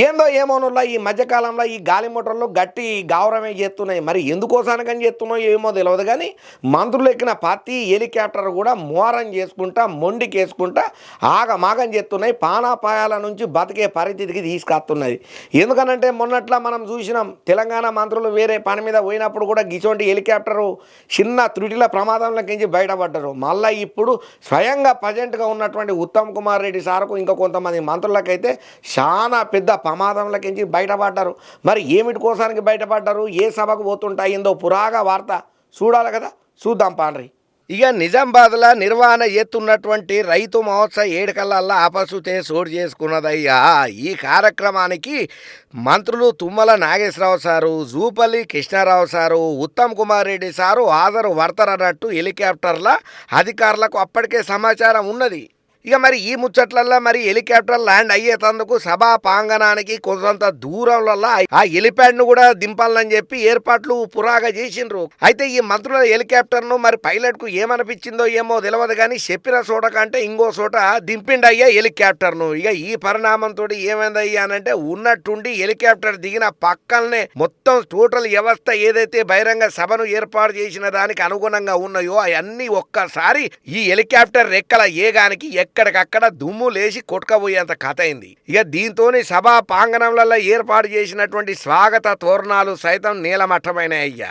ఏందో ఏమోనుల్లా ఈ మధ్యకాలంలో ఈ గాలి మోటార్లు గట్టి గావరమే చేస్తున్నాయి. మరి ఎందుకోసానికని చేస్తున్నాయో ఏమో తెలియదు కానీ మంత్రులు ఎక్కిన ప్రతి హెలికాప్టర్ కూడా మోరం చేసుకుంటా మొండికేసుకుంటా ఆగమాగం చేస్తున్నాయి. పానాపాయాల నుంచి బతికే పరిస్థితికి తీసుకొస్తున్నది. ఎందుకనంటే మొన్నట్లా మనం చూసినాం తెలంగాణ మంత్రులు వేరే పని మీద పోయినప్పుడు కూడా గిసోంటి హెలికాప్టరు చిన్న త్రుటిల ప్రమాదంలోకించి బయటపడ్డారు. మళ్ళీ ఇప్పుడు స్వయంగా ప్రజెంట్గా ఉన్నటువంటి ఉత్తమ్ కుమార్ రెడ్డి సార్కు ఇంకా కొంతమంది మంత్రులకైతే చాలా పెద్ద ప్రమాదంలోకించి బయటపడ్డారు. మరి ఏమిటి కోసానికి బయటపడ్డారు, ఏ సభకు పోతుంటాయిందో పురాగా వార్త చూడాలి కదా, చూద్దాం పాండ్రి. ఇక నిజామాబాద్లో నిర్వహణ చేస్తున్నటువంటి రైతు మహోత్సవ ఏడుకల్లా ఆపసుతే చోటు చేసుకున్నదయ్యా. ఈ కార్యక్రమానికి మంత్రులు Tummala Nageswara Rao sir, Jupally Krishna Rao sir, Uttam Kumar Reddy sir హాజరు పడతారన్నట్టు హెలికాప్టర్ల అధికారులకు అప్పటికే సమాచారం ఉన్నది. ఇక మరి ఈ ముచ్చట్లల్లో మరి హెలికాప్టర్ ల్యాండ్ అయ్యేటందుకు సభా ప్రాంగణానికి కొంత దూరంలో ఆ హెలిప్యాడ్ను కూడా దింపాలని చెప్పి ఏర్పాట్లు పురాగా చేసిండ్రు. అయితే ఈ మంత్రుల హెలికాప్టర్ను మరి పైలట్కు ఏమనిపించిందో ఏమో తెలియదు కానీ చెప్పిన చోట కంటే ఇంకో చోట దింపిండయ్యా హెలికాప్టర్ను. ఇక ఈ పరిణామంతో ఏమైందయ్యా అనంటే ఉన్నట్టుండి హెలికాప్టర్ దిగిన పక్కనే మొత్తం టోటల్ వ్యవస్థ ఏదైతే బహిరంగ సభను ఏర్పాటు చేసిన దానికి అనుగుణంగా ఉన్నాయో అవన్నీ ఒక్కసారి ఈ హెలికాప్టర్ రెక్కల ఏగానికి ఎక్కడికక్కడ దుమ్ము లేచి కొట్టుకపోయేంత కథ అయింది. ఇక దీంతో సభా ప్రాంగణంలలో ఏర్పాటు చేసినటువంటి స్వాగత తోరణాలు సైతం నీలమట్టమైనాయ్యా.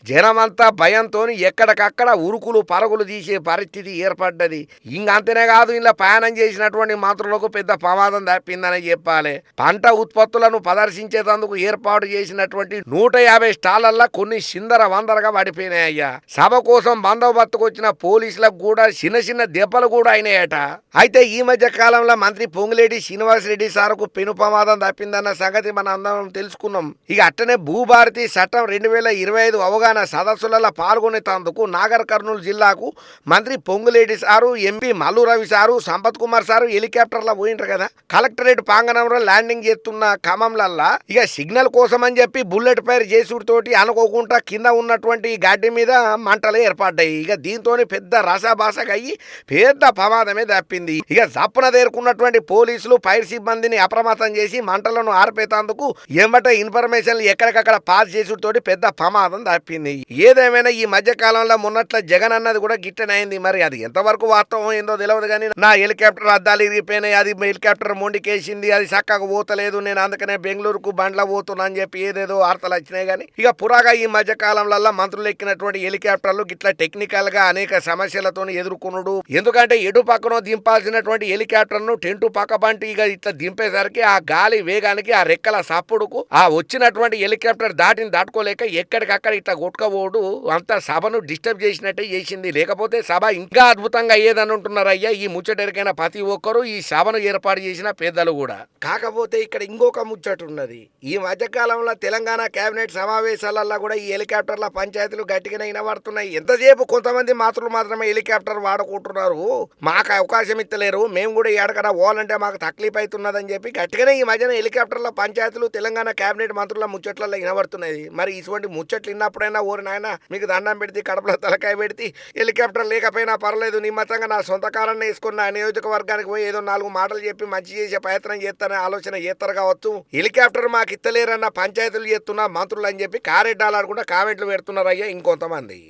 జనమంతా భయంతో ఎక్కడికక్కడ ఉరుకులు పరుగులు తీసే పరిస్థితి ఏర్పడ్డది. ఇంకంతనే కాదు, ఇలా ప్రయాణం చేసినటువంటి మంత్రులకు పెద్ద ప్రమాదం తప్పిందని చెప్పాలి. పంట ఉత్పత్తులను ప్రదర్శించేందుకు ఏర్పాటు చేసినటువంటి 150 స్టాళ్లల్లో కొన్ని చిందర వందరగా పడిపోయినాయ్యా. సభ కోసం బందోబస్తుకు వచ్చిన పోలీసులకు కూడా చిన్న చిన్న దెబ్బలు కూడా అయినాయట. అయితే ఈ మధ్య కాలంలో మంత్రి పొంగులేటి శ్రీనివాసరెడ్డి సార్కు పెను ప్రమాదం తప్పిందన్న సంగతి మనం అందరం తెలుసుకున్నాం. ఇక అట్టనే భూభారతి చట్టం 2025 అవగాహన సదస్సులలో పాల్గొనేందుకు నాగర్ కర్నూలు జిల్లాకు మంత్రి Ponguleti sir, MP Mallu Ravi sir, Sampath Kumar sir హెలికాప్టర్లో పోయింటారు కదా. కలెక్టరేట్ ప్రాంగణంలో ల్యాండింగ్ చేస్తున్న క్రమంలల్లా ఇక సిగ్నల్ కోసం అని చెప్పి బుల్లెట్ ఫైర్ చేసుడితోటి అనుకోకుండా కింద ఉన్నటువంటి గడ్డి మీద మంటలు ఏర్పడ్డాయి. ఇక దీంతో పెద్ద రసభాసగా అయ్యి పెద్ద ప్రమాదమే తప్పింది. ఇక జప్పున దేరుకున్నటువంటి పోలీసులు ఫైర్ సిబ్బందిని అప్రమత్తం చేసి మంటలను ఆర్పేతందుకు ఎంబట ఇన్ఫర్మేషన్ ఎక్కడికక్కడ పాస్ చేసుడితోటి పెద్ద ప్రమాదం తప్పింది. ఏదేమైనా ఈ మధ్య కాలంలో మొన్నట్ల జగన్ అన్నది కూడా గిట్టనైంది. మరి అది ఎంతవరకు వాస్తవం ఏందో తెలియదు కానీ నా హెలికాప్టర్ అద్దాలు ఇరిగిపోయినాయి, అది హెలికాప్టర్ మొండికేసింది, అది చక్కగా పోతలేదు, నేను అందుకనే బెంగళూరుకు బండ్ల పోతున్నా అని చెప్పి ఏదేదో వార్తలు వచ్చినాయి. కానీ ఇక పురాగా ఈ మధ్య కాలంలో మంత్రులు ఎక్కినటువంటి హెలికాప్టర్లు గిట్లా టెక్నికల్ గా అనేక సమస్యలతో ఎదుర్కొనుడు. ఎందుకంటే ఎటు పక్కనో దింపాల్సినటువంటి హెలికాప్టర్ను టెంటు పక్కబంటి ఇక ఇట్లా దింపేసరికి ఆ గాలి వేగానికి ఆ రెక్కల సప్పుడుకు ఆ వచ్చినటువంటి హెలికాప్టర్ దాటుకోలేక ఎక్కడికక్కడ ఇట్లా కొట్టుకపోడు అంత సభను డిస్టర్బ్ చేసినట్టే చేసింది. లేకపోతే సభ ఇంకా అద్భుతంగా అయ్యేదని ఉంటున్నారు అయ్యా ఈ ముచ్చటెరికైన ప్రతి ఒక్కరు, ఈ సభను ఏర్పాటు చేసిన పెద్దలు కూడా. కాకపోతే ఇక్కడ ఇంకొక ముచ్చట ఉన్నది. ఈ మధ్యకాలంలో తెలంగాణ కేబినెట్ సమావేశాలలో కూడా ఈ హెలికాప్టర్ల పంచాయతీలు గట్టిగానే వినబడుతున్నాయి. ఎంతసేపు కొంతమంది మంత్రులు మాత్రమే హెలికాప్టర్ వాడుకుంటున్నారు, మాకు అవకాశం ఇస్తలేరు, మేము కూడా ఎక్కడికన్నా పోవాలంటే మాకు తక్లీఫ్ అవుతున్నదని చెప్పి గట్టిగానే ఈ మధ్యన హెలికాప్టర్ల పంచాయతీలు తెలంగాణ కేబినెట్ మంత్రుల ముచ్చట్లలో వినబడుతున్నది. మరి ఇటువంటి ముచ్చట్లు విన్నప్పుడైనా ఓరి నాయన మీకు దండం పెడితే కడపలో తలకాయ పెడితే హెలికాప్టర్ లేకపోయినా పర్లేదు, నిమ్మతంగా నా సొంత కారాన్ని వేసుకున్న నియోజకవర్గానికి పోయి ఏదో 4 మాటలు చెప్పి మంచి చేసే ప్రయత్నం చేస్తారనే ఆలోచన చేస్తారు కావచ్చు. హెలికాప్టర్ మాకు ఇస్తలేరన్న పంచాయతీలు చేస్తున్న మంత్రులు అని చెప్పి కారెడ్డాలు ఆడుకుంటా కామెంట్లు పెడుతున్నారు అయ్యా ఇంకొంతమంది.